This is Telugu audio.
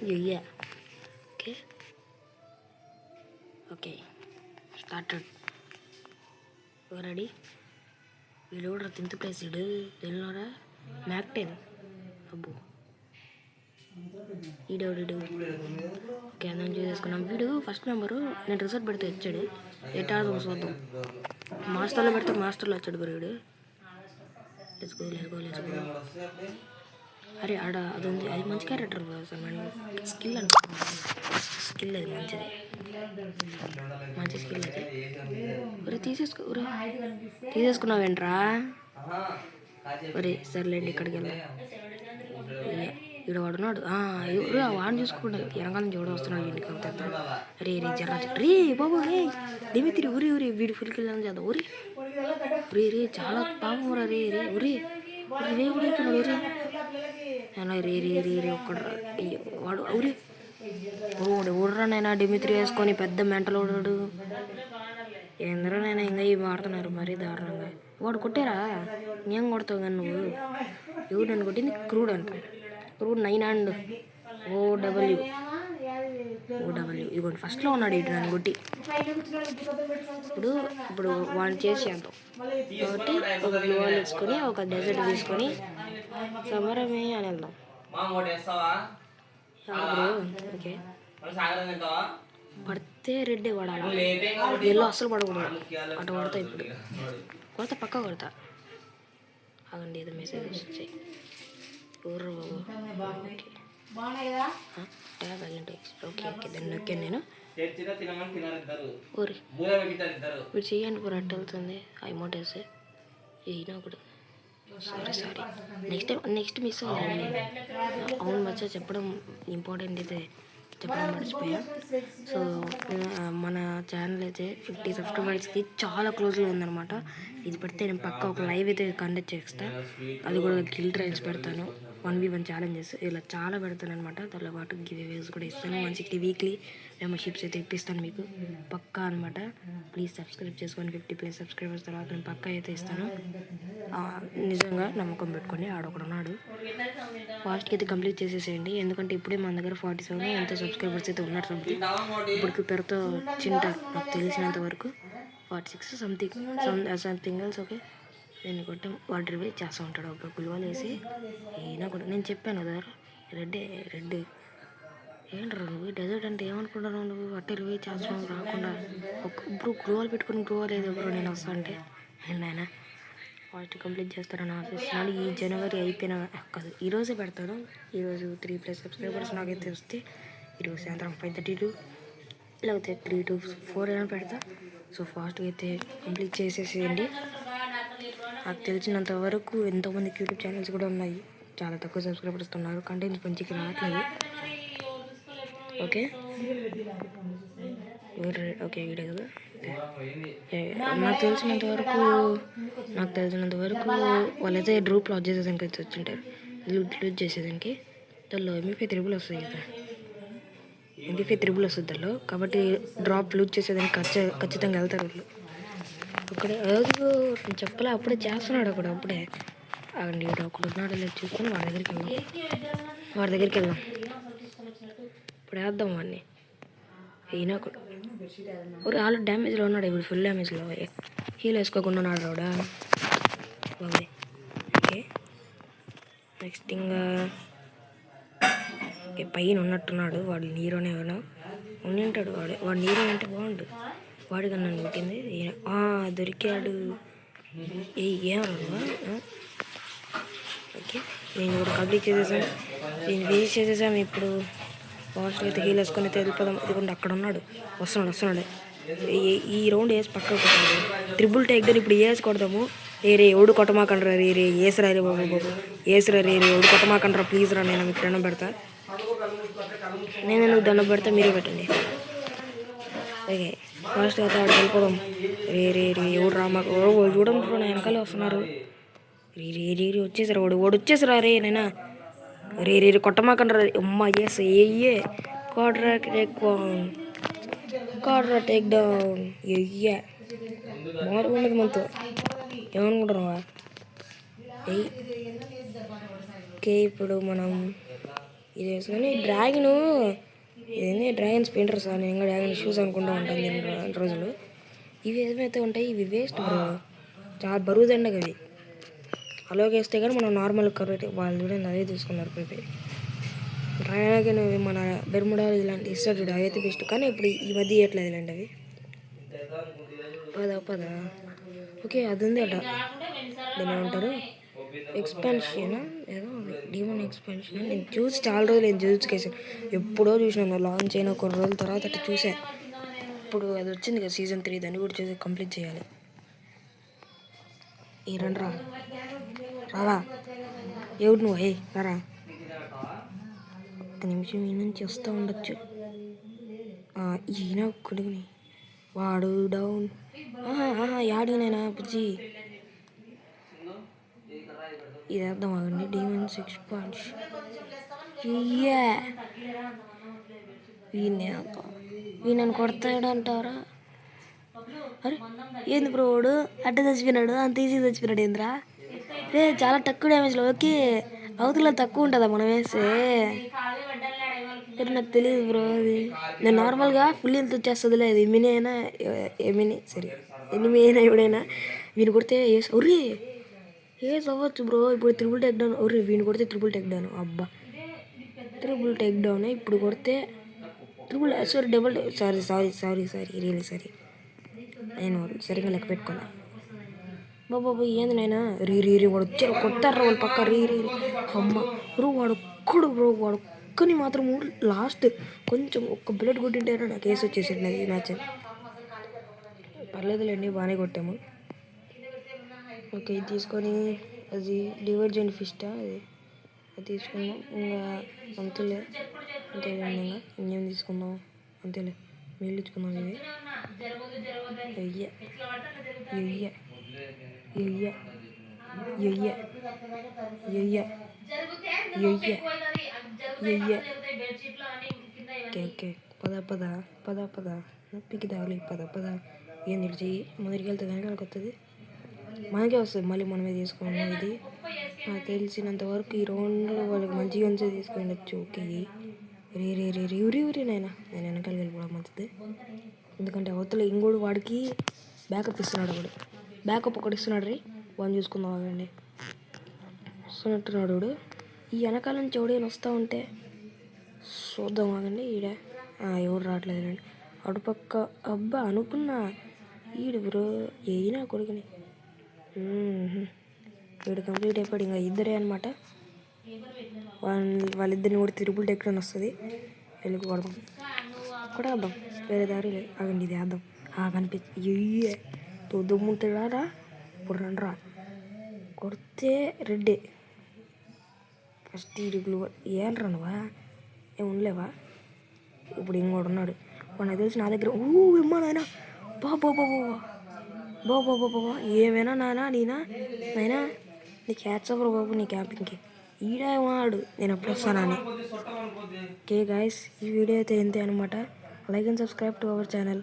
Yeah. Okay. Okay. Started. You ready? వీడు కూడా 10th ప్లేస్ ఇడు తెలియనరా మ్యాక్ 10 అబ్బో ఈడేవాడు ఓకే అందరం చేసుకున్నాం. వీడు ఫస్ట్ మెంబరు నేను రిజల్ట్ పెడితే వచ్చాడు. ఎటాదో చూద్దాం. మాస్టర్లో పెడితే మాస్టర్లో వచ్చాడు వీడు. లేచుకో అరే ఆడ అది ఉంది, అది మంచి క్యారెక్టర్ స్కిల్ అంట. స్కిల్ అది మంచిది, మంచి స్కిల్ అది. ఒరే తీసేసుకున్నావేంట్రా? ఒరే సర్లేండి ఇక్కడికి వెళ్దాం. ఇక్కడ వాడున్నాడు. ఎవరు వాడిని చూసుకోండి, వెనకాల నుంచి ఎవడో వస్తున్నాడు ఇంటికి అవుతాడు. రే జర్రా రే బాబు రే దిమిత్రి ఊరి వీడి ఫుల్కి వెళ్ళాలని చేద్దాం. ఊరి చాలా పాపం రా రే ఊరి రే ఊరేస్తున్నాడు. రే ఒక్కడు వాడు ఊరి ఊడరా నైనా డిమిత్రి వేసుకొని పెద్ద మెంటలు ఊడాడు. ఎందరో నైనా ఇంకా ఇవి వాడుతున్నారు మరీ దారుణంగా. వాడు కొట్టారా? ఏం కొడతావు కానీ నువ్వు? ఎవరు నన్ను కొట్టింది? క్రూడ్ అంట. క్రూడ్ 9 అండ్ OW ఇదిగోండి ఫస్ట్లో ఉన్నాడు ఇటు నన్ను కొట్టి. ఇప్పుడు వాడిని చేసేద్దాం కాబట్టి ఒక బ్లూ వాల్ వేసుకొని ఒక డెజర్ట్ తీసుకొని సమరమే అని వెళ్దాం. ఓకే పడితే రెడ్డి పడాలి, ఎల్లో అస్సలు పడకూడదు. అటు పడతా ఇప్పుడు కొడతా, పక్క కొడతా. ఆగండి ఏదో మెసేజ్ వచ్చాయి. ఊర్రు బాబు ట్యాబ్ అయ్యండి. ఓకే దాన్ని నొక్కాను నేను. ఊరి ఇప్పుడు చెయ్యండి కూడా అట్టు వెళ్తుంది. అమౌంట్ వేస్తే అయినా కూడా సారీ నెక్స్ట్ మిస్ అవ్వాలండి. అవును మచ్చా చెప్పడం ఇంపార్టెంట్ అయితే చెప్పడం మర్చిపోయా. సో మన ఛానల్ అయితే 50 సబ్స్క్రైబర్స్కి చాలా క్లోజ్లో ఉందన్నమాట. ఇది పెడితే నేను పక్క ఒక లైవ్ అయితే కండక్ట్ చేస్తాను. అది కూడా గిల్ ట్రైన్స్ పెడతాను, 1v1 ఛాలెంజెస్ ఇలా చాలా పెడతాను అనమాట. దాంతో పాటు గివ్ అవేస్ కూడా ఇస్తాను. 160 వీక్లీ మెంబర్షిప్స్ అయితే ఇప్పిస్తాను మీకు పక్కా అనమాట. ప్లీజ్ సబ్స్క్రైబ్ చేసుకొని 50+ సబ్స్క్రైబర్స్ తర్వాత నేను పక్కా అయితే ఇస్తాను. నిజంగా నమ్మకం పెట్టుకొని ఆడొకడు ఉన్నాడు. ఫాస్ట్కి అయితే కంప్లీట్ చేసేసేయండి, ఎందుకంటే ఇప్పుడే మన దగ్గర 47 ఎంత సబ్స్క్రైబర్స్ అయితే ఉన్నారు. సంథింగ్ ఇప్పటికి పెడతా చింటారు నాకు తెలిసినంత వరకు 46 సంథింగ్ ఎల్స్. ఓకే నేను కొట్టి వాటర్ వే చేస్తూ ఉంటాడు. ఒక గుల్వాలు వేసి అయినా కూడా నేను చెప్పాను కదా రెడ్ ఏంట్రా నువ్వు డెజర్ట్ అంటే ఏమనుకుంటున్నావు నువ్వు? అట్టెలు వే చేస్తున్నావు రాకుండా ఇప్పుడు గ్రోవాలు పెట్టుకుని గ్రోవాలు ఏదో బ్రో నేను వస్తా అంటే ఆయన ఫాస్ట్ కంప్లీట్ చేస్తారని ఆశిస్తున్నాను. ఈ జనవరి అయిపోయిన కాదు ఈరోజే పెడతాను. ఈరోజు 3+ సబ్స్క్రైబర్స్ నాకైతే వస్తే ఈరోజు సాయంత్రం 5:32 లేకపోతే 3 to 4 అయినా పెడతా. సో ఫాస్ట్గా అయితే కంప్లీట్ చేసేసేయండి. నాకు తెలిసినంత వరకు ఎంతోమందికి యూట్యూబ్ ఛానల్స్ కూడా ఉన్నాయి, చాలా తక్కువ సబ్స్క్రైబర్స్ ఉన్నారు, కంటెంట్స్ మంచిగా రావట్లేదు. ఓకే వీడియో కదా నాకు తెలిసినంత వరకు వాళ్ళైతే డ్రూప్ లాజ్ చేసేదానికి అయితే వచ్చింటారు. లూజ్ చేసేదానికి దానిలో MP5 3 వస్తుంది కదా, MP5 3 వస్తుంది దానిలో. కాబట్టి డ్రాప్ లూజ్ చేసేదానికి ఖచ్చితంగా వెళ్తారు వాళ్ళు. అక్కడే చెప్పలే అప్పుడే చేస్తున్నాడు అప్పుడే. అక్కడి ఒకడు ఉన్నాడు లేదు చూసుకొని వాడి దగ్గరికి వెళ్దాం. ఇప్పుడు వేద్దాం వాడిని. అయినా కూడా ఆల్రెడీ డ్యామేజ్లో ఉన్నాడు, ఇప్పుడు ఫుల్ డ్యామేజ్లో హీల్ వేసుకోకుండా ఉన్నాడు రావుడా బాబు. ఓకే నెక్స్ట్ ఇంకా పైన ఉన్నట్టున్నాడు వాడు. నీరోనే ఎవరో ఉండి ఉంటాడు వాడు నీరో అంటే బాగుండు. వాడిగా నన్ను పెట్టింది దొరికాడు. ఏమన్నా ఓకే నేను కూడా కంప్లీట్ చేసేసాం. ఇప్పుడు ఫాస్ట్ అయితే హీల్ వేసుకొని అయితే వెళ్ళిపోదాం. ఇదిగోండి అక్కడ ఉన్నాడు, వస్తున్నాడు. ఈ రౌండ్ వేసి పక్కకు కొట్టాడు. ట్రిపుల్ టేక్ దాన్ని ఇప్పుడు వేసి కొడదాము. రే ఎవడు కొట్టమాకండ్రా రే వేసిరా రే బాబు వేసిరా రే ఎవడు కొట్టమాకండ్రా ప్లీజ్ రా. నేను మీకు దండం పెడతా, నేను ఎందుకు దండం పెడతా మీరే పెట్టండి. ఓకే ఫాస్ట్ అయితే ఆడికి వెళ్ళిపోదాం. రే ఎవడు రామాకు చూడండి నా వెనకాలే వస్తున్నారు. రే వచ్చేసారు వాడు వచ్చేసారా రే నైనా రే కొట్టమాకండ్రా అమ్మ. ఎస్ ఏ కార్డ్రా టేక్ డౌన్ మామూలుగా ఉండదు మనతో. ఏమనుకుంటున్నావా? ఓకే ఇప్పుడు మనం ఇది వేసుకొని డ్రాగన్ ఇదేంటి డ్రాగన్ స్పెండర్స్ నేను ఇంకా డ్రాగన్ షూస్ అనుకుంటూ ఉంటాను దీని రోజులు. ఇవి ఏమైతే ఉంటాయి ఇవి వేస్ట్ బ్రో, చాలా బరువు దండగ అవి. అలాగే వేస్తే కానీ మనం నార్మల్ కరెక్ట్ వాళ్ళు చూడండి అదే తీసుకున్నారు ప్రిపేర్. డ్రాగన్ మన బెర్ముడాలు ఇలాంటి ఇస్తాడు అవి అయితే బెస్ట్, కానీ ఇప్పుడు ఈ మధ్య ఇవ్వట్లేదు ఇలాంటి అవి. పద ఓకే అది ఉంది అట, దాన్ని ఏమంటారు ఎక్స్పాన్షన్ ఏదో డీమన్ ఎక్స్పాన్షన్. నేను చూసి చాలా రోజులు నేను చూసుకేసాను, ఎప్పుడో చూసినాను లాంచ్ అయిన కొన్ని రోజుల తర్వాత అట్లా చూసా. ఇప్పుడు అది వచ్చింది కదా సీజన్ 3, దాన్ని కూడా చూసి కంప్లీట్ చేయాలి. ఈ రండి రారా ఎవడు నువ్వు రారా, ఒక్క నిమిషం ఈ నుంచి వస్తూ ఉండొచ్చు. ఈయన కొడుకుని వాడు డౌన్ యాడినైనా బుజ్జి ఇది వేద్దాం ఆగండి. డీమన్స్ ఎక్స్పాన్షన్ వీళ్ళని కొడతాడంటారా? అరే ఏంది బ్రో వాడు అడ్డ చచ్చిపోయినాడు, అంత ఈజీ చచ్చిపోయినాడు ఏంద్రా రే? చాలా తక్కువ డ్యామేజ్లో. ఓకే అవతల తక్కువ ఉంటుందా మనం వేస్తే? నాకు తెలియదు బ్రో, అది నేను నార్మల్గా ఫుల్ ఎంత వచ్చేస్తుందిలే. అది ఎమినీ అయినా ఎనిమి అయినా ఎవడైనా వీని కొడితే ఒర్రీ అవ్వచ్చు బ్రో. ఇప్పుడు త్రిబుల్ టేక్ డౌన్, ఒర్రీ వీని కొడితే త్రిబుల్ టేక్ డౌన్. అబ్బా త్రిబుల్ టేక్ డౌన్, ఇప్పుడు కొడితే డబుల్ సారీ రియలీ సారీ, నేను సరిగ్గా లెక్క పెట్టుకోలే. బాబా ఏంది నైనా రీ వాడు వచ్చారు కొట్టారు వాళ్ళు పక్క రీ అమ్మ బ్రో. వాడు ఒక్కడు బ్రో, వాడు ఒక్కని మాత్రం లాస్ట్ కొంచెం ఒక్క బుల్లెట్ కొట్టింటారా నాకు కేసు వచ్చేసింది ఈ మ్యాచ్. పర్లేదులేండి బాగానే కొట్టాము. ఓకే ఇది తీసుకొని అది డివర్జెంట్ ఫిస్టా అది తీసుకున్నాం. ఇంకా అంతేలే ఇంకేం తీసుకుందాం, అంతేలే నీళ్ళు ఇచ్చుకుందాం. ఓకే పద నొప్పికి తాగలి పద ఏం తెలిసి మొదటికి వెళ్తే వెనకాలకి వస్తుంది, మనకే వస్తుంది మళ్ళీ మనమే తీసుకున్నాం. ఇది నాకు తెలిసినంత వరకు ఈ రౌండ్లో వాళ్ళకి మంచిగా ఉంచే తీసుకునొచ్చు. ఓకే రీ నైనా నేను వెనకాలకి వెళ్ళిపోవడం మంచిది, ఎందుకంటే అవతల ఇంకోడు వాడికి బ్యాకప్ ఇస్తున్నాడు. వాడు బ్యాకప్ ఒకటి ఇస్తున్నాడు రీ, వాడిని చూసుకుందాం ఆగండి. వస్తున్నట్టున్నాడు వాడు. ఈ వెనకాల నుంచి ఎవడైనా వస్తూ ఉంటే చూద్దాం ఆగండి. ఎవరు రావట్లేదు రండి అటుపక్క. అబ్బా అనుకున్నా ఈడు బ్రో అయినా కొడుకుని వీడు కంప్లీట్ అయిపోయాడు. ఇంకా ఇద్దరే అనమాట, వాళ్ళిద్దరిని కూడా త్రిబుల్ టేక్ డౌన్ వస్తుంది. వెళ్ళి కొడదాం వేరే దారి లేదు ఆగండి. ఇది వేద్దాం కనిపించి దుమ్ముతాడా ఇప్పుడు రండిరా కొడితే రెడ్డే ఫస్ట్ ఇడుగులు ఏంట్రా నువ్వా ఏం ఉండలేవా? ఇప్పుడు ఇంకోడు ఉన్నాడు, వాడు తెలిసి నా దగ్గర ఇమ్మా నాయన బాబా ఏమైనా నాయనా నీకు హ్యాట్సాఫర్ బాబు నీ క్యాంపింగ్కి. ఈడే వాడు నేను ఎప్పుడు వస్తానని. ఓకే గాయస్ ఈ వీడియో అయితే ఇంతే అనమాట. Like and subscribe to our channel.